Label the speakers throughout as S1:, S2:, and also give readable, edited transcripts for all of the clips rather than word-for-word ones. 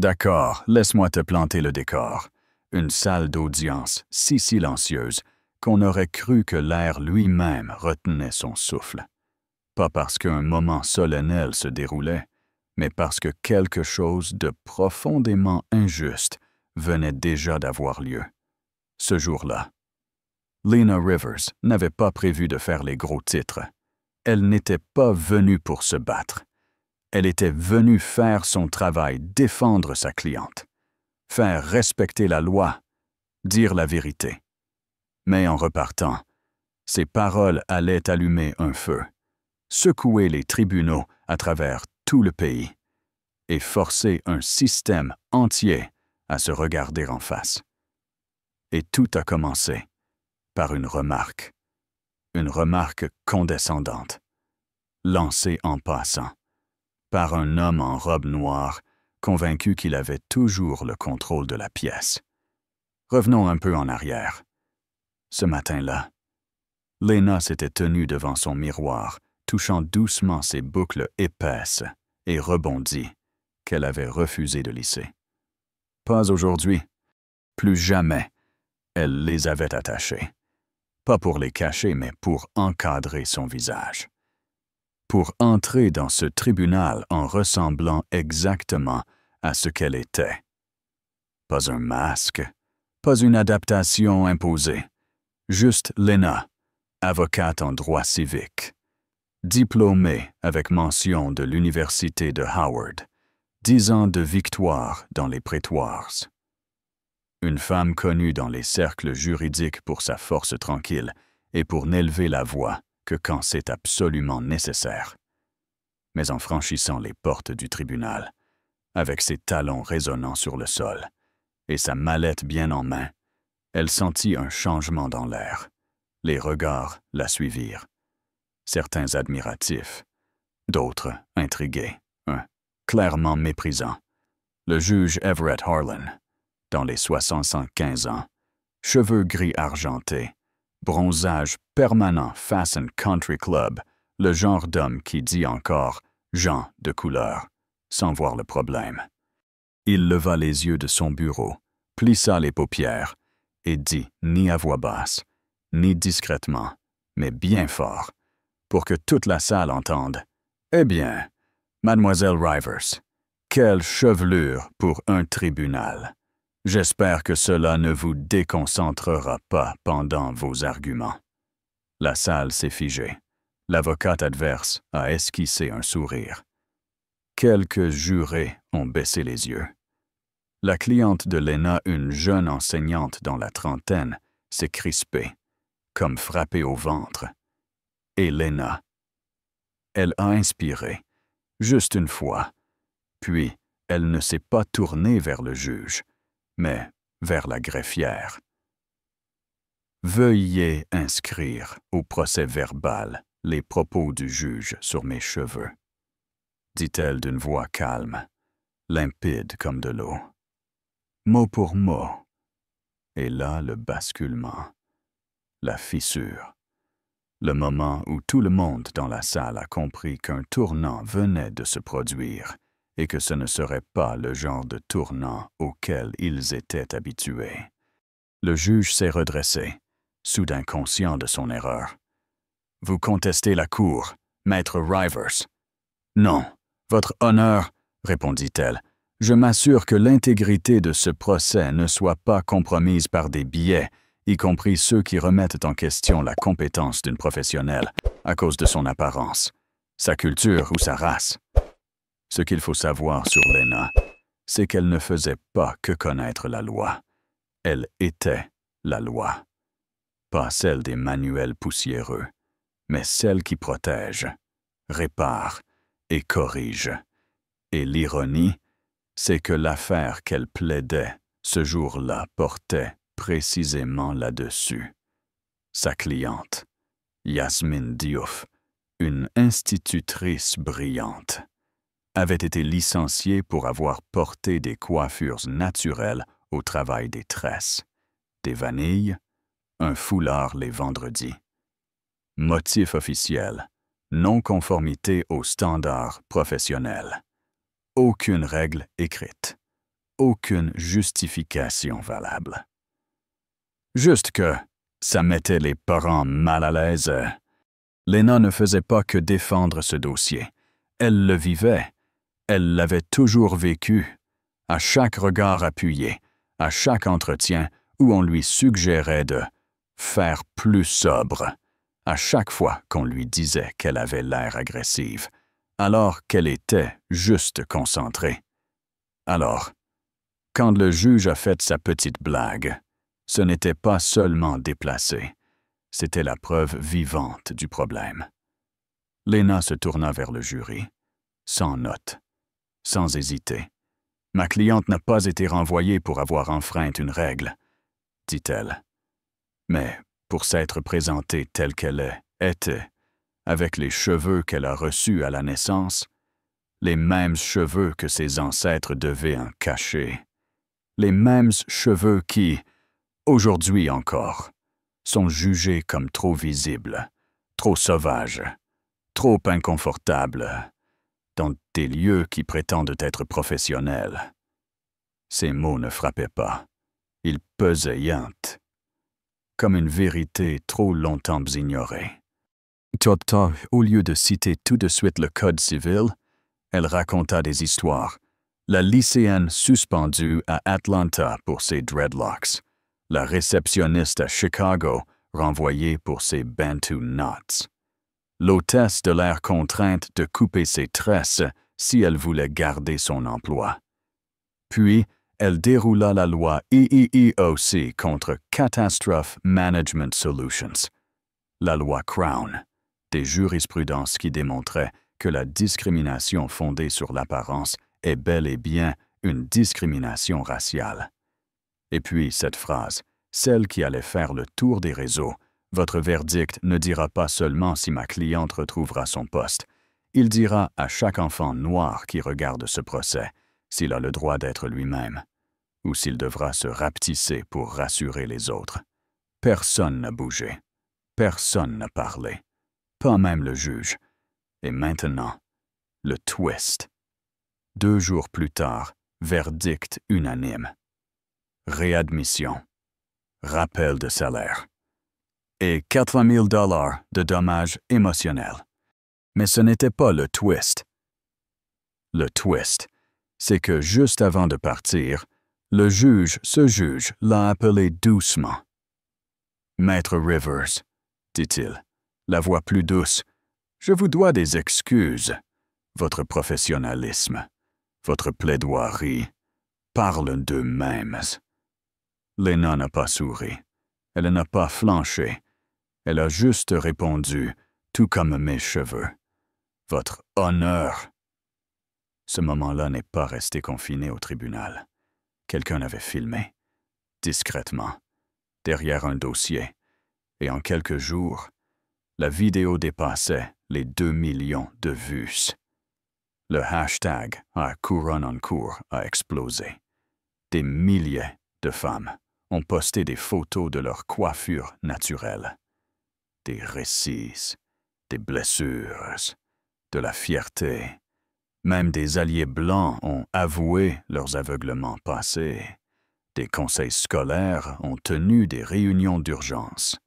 S1: D'accord, laisse-moi te planter le décor. Une salle d'audience si silencieuse qu'on aurait cru que l'air lui-même retenait son souffle. Pas parce qu'un moment solennel se déroulait, mais parce que quelque chose de profondément injuste venait déjà d'avoir lieu. Ce jour-là, Lena Rivers n'avait pas prévu de faire les gros titres. Elle n'était pas venue pour se battre. Elle était venue faire son travail, défendre sa cliente, faire respecter la loi, dire la vérité. Mais en repartant, ses paroles allaient allumer un feu, secouer les tribunaux à travers tout le pays et forcer un système entier à se regarder en face. Et tout a commencé par une remarque condescendante, lancée en passant, par un homme en robe noire, convaincu qu'il avait toujours le contrôle de la pièce. Revenons un peu en arrière. Ce matin-là, Lena s'était tenue devant son miroir, touchant doucement ses boucles épaisses et rebondies qu'elle avait refusé de lisser. Pas aujourd'hui. Plus jamais, elle les avait attachées. Pas pour les cacher, mais pour encadrer son visage. Pour entrer dans ce tribunal en ressemblant exactement à ce qu'elle était. Pas un masque, pas une adaptation imposée. Juste Lena, avocate en droit civique, diplômée avec mention de l'Université de Howard, 10 ans de victoire dans les prétoires. Une femme connue dans les cercles juridiques pour sa force tranquille et pour n'élever la voix que quand c'est absolument nécessaire. Mais en franchissant les portes du tribunal, avec ses talons résonnant sur le sol et sa mallette bien en main, elle sentit un changement dans l'air. Les regards la suivirent. Certains admiratifs, d'autres intrigués, un clairement méprisant. Le juge Everett Harlan, dans les 75 ans, cheveux gris argentés, bronzage permanent Fasten Country Club, le genre d'homme qui dit encore « gens de couleur » sans voir le problème. Il leva les yeux de son bureau, plissa les paupières et dit ni à voix basse, ni discrètement, mais bien fort, pour que toute la salle entende « Eh bien, Mademoiselle Rivers, quelle chevelure pour un tribunal! J'espère que cela ne vous déconcentrera pas pendant vos arguments. » La salle s'est figée. L'avocate adverse a esquissé un sourire. Quelques jurés ont baissé les yeux. La cliente de Lena, une jeune enseignante dans la trentaine, s'est crispée, comme frappée au ventre. Et Lena, elle a inspiré, juste une fois, puis elle ne s'est pas tournée vers le juge, mais vers la greffière. « Veuillez inscrire au procès-verbal les propos du juge sur mes cheveux, » dit-elle d'une voix calme, limpide comme de l'eau. Mot pour mot. Et là, le basculement, la fissure, le moment où tout le monde dans la salle a compris qu'un tournant venait de se produire et que ce ne serait pas le genre de tournant auquel ils étaient habitués. Le juge s'est redressé, soudain conscient de son erreur. « Vous contestez la cour, maître Rivers. »« Non, votre honneur, » répondit-elle. « Je m'assure que l'intégrité de ce procès ne soit pas compromise par des biais, y compris ceux qui remettent en question la compétence d'une professionnelle à cause de son apparence, sa culture ou sa race. » Ce qu'il faut savoir sur Lena, c'est qu'elle ne faisait pas que connaître la loi. Elle était la loi. Pas celle des manuels poussiéreux, mais celle qui protège, répare et corrige. Et l'ironie, c'est que l'affaire qu'elle plaidait ce jour-là portait précisément là-dessus. Sa cliente, Yasmine Diouf, une institutrice brillante, avait été licenciée pour avoir porté des coiffures naturelles au travail des tresses, des vanilles, un foulard les vendredis. Motif officiel, non-conformité aux standards professionnels. Aucune règle écrite, aucune justification valable. Juste que ça mettait les parents mal à l'aise. Lena ne faisait pas que défendre ce dossier. Elle le vivait. Elle l'avait toujours vécu. À chaque regard appuyé, à chaque entretien où on lui suggérait de faire plus sobre, à chaque fois qu'on lui disait qu'elle avait l'air agressive, alors qu'elle était juste concentrée. Alors, quand le juge a fait sa petite blague, ce n'était pas seulement déplacé, c'était la preuve vivante du problème. Lena se tourna vers le jury, sans note, sans hésiter. « Ma cliente n'a pas été renvoyée pour avoir enfreint une règle, » dit-elle. Mais pour s'être présentée telle qu'elle était, avec les cheveux qu'elle a reçus à la naissance, les mêmes cheveux que ses ancêtres devaient en cacher, les mêmes cheveux qui, aujourd'hui encore, sont jugés comme trop visibles, trop sauvages, trop inconfortables, dans des lieux qui prétendent être professionnels. Ces mots ne frappaient pas, ils pesaient comme une vérité trop longtemps ignorée. Au lieu de citer tout de suite le Code civil, elle raconta des histoires. La lycéenne suspendue à Atlanta pour ses dreadlocks, la réceptionniste à Chicago renvoyée pour ses bantu knots, l'hôtesse de l'air contrainte de couper ses tresses si elle voulait garder son emploi. Puis, elle déroula la loi EEOC contre Catastrophe Management Solutions, la loi Crown, des jurisprudences qui démontraient que la discrimination fondée sur l'apparence est bel et bien une discrimination raciale. Et puis cette phrase, celle qui allait faire le tour des réseaux, « Votre verdict ne dira pas seulement si ma cliente retrouvera son poste, il dira à chaque enfant noir qui regarde ce procès s'il a le droit d'être lui-même, ou s'il devra se rapetisser pour rassurer les autres. » Personne n'a bougé. Personne n'a parlé. Pas même le juge. Et maintenant, le twist. 2 jours plus tard, verdict unanime. Réadmission. Rappel de salaire. Et 80 000 $ de dommages émotionnels. Mais ce n'était pas le twist. Le twist, c'est que juste avant de partir, ce juge l'a appelé doucement. « Maître Rivers, » dit-il, la voix plus douce, « je vous dois des excuses. Votre professionnalisme, votre plaidoirie parlent d'eux-mêmes. » Lena n'a pas souri. Elle n'a pas flanché. Elle a juste répondu, tout comme mes cheveux. « Votre honneur. » Ce moment-là n'est pas resté confiné au tribunal. Quelqu'un l'avait filmé, discrètement, derrière un dossier, et en quelques jours, la vidéo dépassait les 2 millions de vues. Le hashtag à couronne en cours a explosé. Des milliers de femmes ont posté des photos de leur coiffure naturelle. Des récits, des blessures, de la fierté. Même des alliés blancs ont avoué leurs aveuglements passés. Des conseils scolaires ont tenu des réunions d'urgence.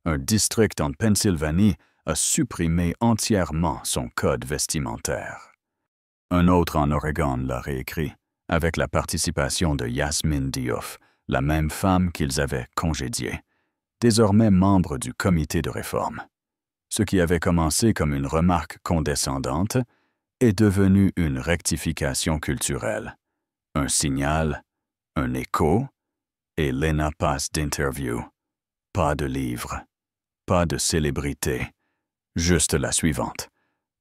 S1: Un district en Pennsylvanie a supprimé entièrement son code vestimentaire. Un autre en Oregon l'a réécrit, avec la participation de Yasmine Diouf, la même femme qu'ils avaient congédiée, désormais membre du comité de réforme. Ce qui avait commencé comme une remarque condescendante est devenu une rectification culturelle, un signal, un écho, et Lena passe d'interview. Pas de livre, pas de célébrité, juste la suivante.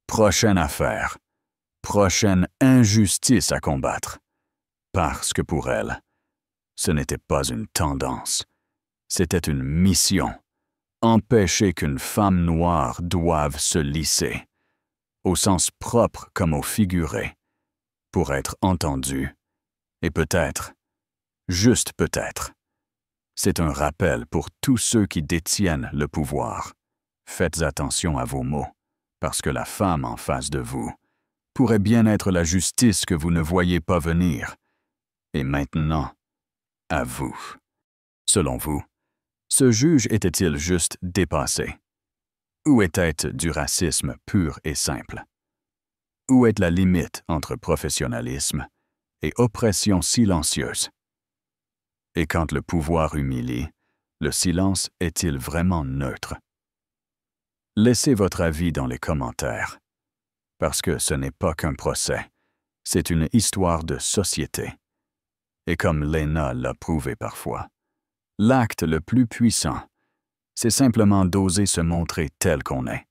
S1: Prochaine affaire, prochaine injustice à combattre. Parce que pour elle, ce n'était pas une tendance, c'était une mission. Empêcher qu'une femme noire doive se lisser, au sens propre comme au figuré, pour être entendue, et peut-être, juste peut-être, c'est un rappel pour tous ceux qui détiennent le pouvoir. Faites attention à vos mots, parce que la femme en face de vous pourrait bien être la justice que vous ne voyez pas venir. Et maintenant, à vous. Selon vous, ce juge était-il juste dépassé? Où était du racisme pur et simple? Où est la limite entre professionnalisme et oppression silencieuse? Et quand le pouvoir humilie, le silence est-il vraiment neutre? Laissez votre avis dans les commentaires, parce que ce n'est pas qu'un procès, c'est une histoire de société. Et comme Lena l'a prouvé parfois, l'acte le plus puissant, c'est simplement d'oser se montrer tel qu'on est.